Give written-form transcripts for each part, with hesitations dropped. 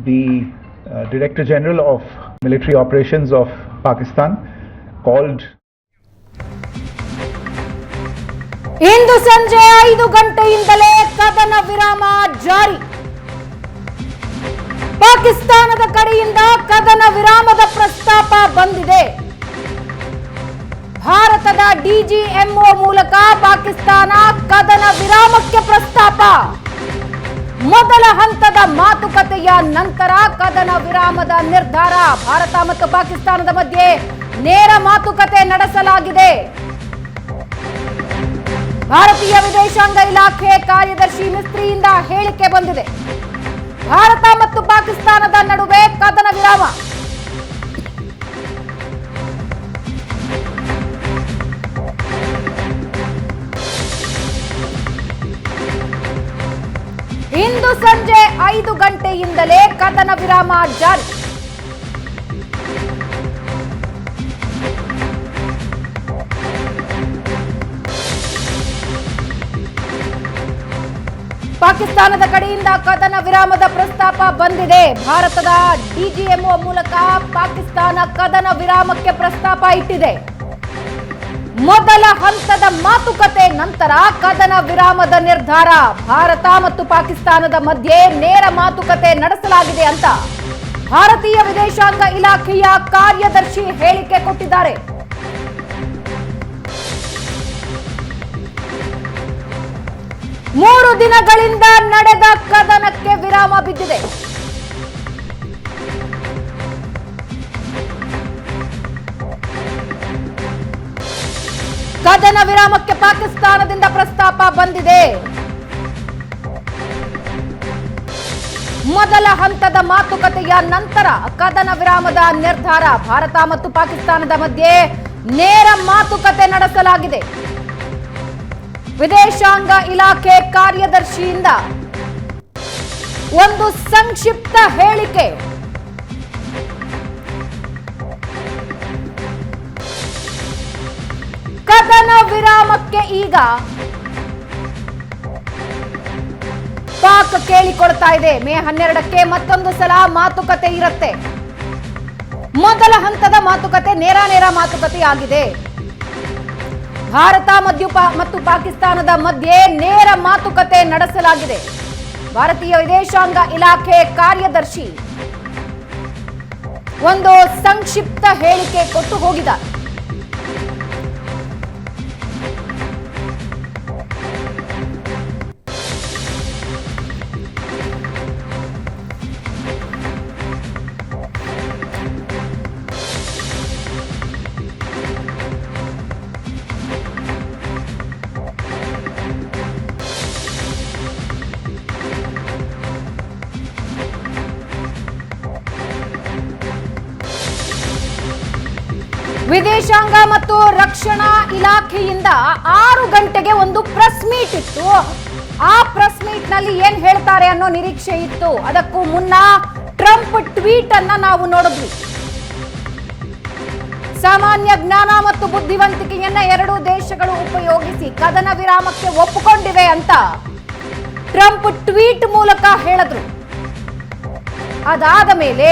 the Director General of Military Operations of Pakistan called. ಇಂದು ಸಂಜೆ 5 ಗಂಟೆಯಿಂದಲೇ ಕದನ ವಿರಾಮ ಜಾರಿ. ಪಾಕಿಸ್ತಾನದ ಕಡೆಯಿಂದ ಕದನ ವಿರಾಮದ ಪ್ರಸ್ತಾಪ ಬಂದಿದೆ. ಭಾರತದ ಡಿಜಿಎಂಒ ಮೂಲಕ ಪಾಕಿಸ್ತಾನ ಕದನ ವಿರಾಮಕ್ಕೆ ಪ್ರಸ್ತಾಪ. ಮೊದಲ ಹಂತದ ಮಾತುಕತೆಯ ನಂತರ ಕದನ ವಿರಾಮದ ನಿರ್ಧಾರ. ಭಾರತ ಮತ್ತು ಪಾಕಿಸ್ತಾನದ ಮಧ್ಯೆ ನೇರ ಮಾತುಕತೆ ನಡೆಸಲಾಗಿದೆ. ಭಾರತೀಯ ವಿದೇಶಾಂಗ ಇಲಾಖೆ ಕಾರ್ಯದರ್ಶಿ ಮಿಸ್ತ್ರಿಯಿಂದ ಹೇಳಿಕೆ ಬಂದಿದೆ. ಭಾರತ ಮತ್ತು ಪಾಕಿಸ್ತಾನದ ನಡುವೆ ಕದನ ವಿರಾಮ. ಇಂದು ಸಂಜೆ 5 ಗಂಟೆಯಿಂದಲೇ ಕದನ ವಿರಾಮ ಜಾರಿ. ಪಾಕಿಸ್ತಾನದ ಕಡೆಯಿಂದ ಕದನ ವಿರಾಮದ ಪ್ರಸ್ತಾಪ ಬಂದಿದೆ. ಭಾರತದ ಡಿಜಿಎಂಒ ಮೂಲಕ ಪಾಕಿಸ್ತಾನ ಕದನ ವಿರಾಮಕ್ಕೆ ಪ್ರಸ್ತಾಪ ಇಟ್ಟಿದೆ. ಮೊದಲ ಹಂತದ ಮಾತುಕತೆ ನಂತರ ಕದನ ವಿರಾಮದ ನಿರ್ಧಾರ. ಭಾರತ ಮತ್ತು ಪಾಕಿಸ್ತಾನದ ಮಧ್ಯೆ ನೇರ ಮಾತುಕತೆ ನಡೆಸಲಾಗಿದೆ ಅಂತ ಭಾರತೀಯ ವಿದೇಶಾಂಗ ಇಲಾಖೆಯ ಕಾರ್ಯದರ್ಶಿ ಹೇಳಿಕೆ ಕೊಟ್ಟಿದ್ದಾರೆ. ಮೂರು ದಿನಗಳಿಂದ ನಡೆದ ಕದನಕ್ಕೆ ವಿರಾಮ ಬಿದ್ದಿದೆ. ಕದನ ವಿರಾಮಕ್ಕೆ ಪಾಕಿಸ್ತಾನದಿಂದ ಪ್ರಸ್ತಾಪ ಬಂದಿದೆ. ಮೊದಲ ಹಂತದ ಮಾತುಕತೆಯ ನಂತರ ಕದನ ವಿರಾಮದ ನಿರ್ಧಾರ. ಭಾರತ ಮತ್ತು ಪಾಕಿಸ್ತಾನದ ಮಧ್ಯೆ ನೇರ ಮಾತುಕತೆ ನಡೆಸಲಾಗಿದೆ. ವಿದೇಶಾಂಗ ಇಲಾಖೆ ಕಾರ್ಯದರ್ಶಿಯಿಂದ ಒಂದು ಸಂಕ್ಷಿಪ್ತ ಹೇಳಿಕೆ. ಕದನ ವಿರಾಮಕ್ಕೆ ಈಗ ಪಾಕ್ ಕೇಳಿಕೊಳ್ತಾ ಇದೆ. ಮೇ 12ಕ್ಕೆ ಮತ್ತೊಂದು ಸಲ ಮಾತುಕತೆ ಇರುತ್ತೆ. ಮೊದಲ ಹಂತದ ಮಾತುಕತೆ ನೇರ ಮಾತುಕತೆ ಆಗಿದೆ. ಭಾರತ ಮತ್ತು ಪಾಕಿಸ್ತಾನದ ಮಧ್ಯೆ ನೇರ ಮಾತುಕತೆ ನಡೆಸಲಾಗಿದೆ. ಭಾರತೀಯ ವಿದೇಶಾಂಗ ಇಲಾಖೆ ಕಾರ್ಯದರ್ಶಿ ಒಂದು ಸಂಕ್ಷಿಪ್ತ ಹೇಳಿಕೆ ಕೊಟ್ಟು ಹೋಗಿದ್ದಾರೆ. ವಿದೇಶಾಂಗ ಮತ್ತು ರಕ್ಷಣಾ ಇಲಾಖೆಯಿಂದ 6 ಗಂಟೆಗೆ ಒಂದು ಪ್ರೆಸ್ ಮೀಟ್ ಇತ್ತು. ಆ ಪ್ರೆಸ್ ಮೀಟ್ ನಲ್ಲಿ ಏನ್ ಹೇಳ್ತಾರೆ ಅನ್ನೋ ನಿರೀಕ್ಷೆ ಇತ್ತು. ಅದಕ್ಕೂ ಮುನ್ನ ಟ್ರಂಪ್ ಟ್ವೀಟ್ ಅನ್ನ ನಾವು ನೋಡಿದ್ವಿ. ಸಾಮಾನ್ಯ ಜ್ಞಾನ ಮತ್ತು ಬುದ್ಧಿವಂತಿಕೆಯನ್ನ ಎರಡೂ ದೇಶಗಳು ಉಪಯೋಗಿಸಿ ಕದನ ವಿರಾಮಕ್ಕೆ ಒಪ್ಪಿಕೊಂಡಿವೆ ಅಂತ ಟ್ರಂಪ್ ಟ್ವೀಟ್ ಮೂಲಕ ಹೇಳಿದ್ರು. ಅದಾದ ಮೇಲೆ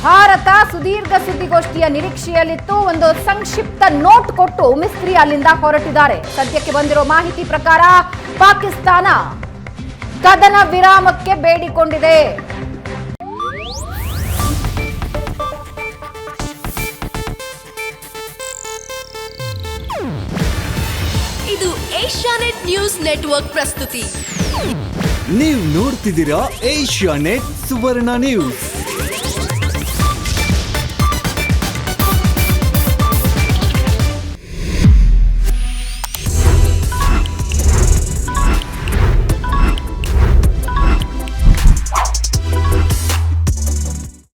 ಭಾರತ ಸುದೀರ್ಘ ಸುದ್ದಿಗೋಷ್ಠಿಯ ನಿರೀಕ್ಷೆಯಲ್ಲಿತ್ತು. ಒಂದು ಸಂಕ್ಷಿಪ್ತ ನೋಟ್ ಕೊಟ್ಟು ಮಿಸ್ತ್ರಿ ಅಲ್ಲಿಂದ ಹೊರಟಿದ್ದಾರೆ. ಸದ್ಯಕ್ಕೆ ಬಂದಿರೋ ಮಾಹಿತಿ ಪ್ರಕಾರ ಪಾಕಿಸ್ತಾನ ಕದನ ವಿರಾಮಕ್ಕೆ ಬೇಡಿಕೊಂಡಿದೆ. ಇದು ಏಷ್ಯಾನೆಟ್ ನ್ಯೂಸ್ ನೆಟ್ವರ್ಕ್ ಪ್ರಸ್ತುತಿ. ನೀವು ನೋಡ್ತಿದ್ದೀರಾ ಏಷ್ಯಾನೆಟ್ ಸುವರ್ಣ ನ್ಯೂಸ್.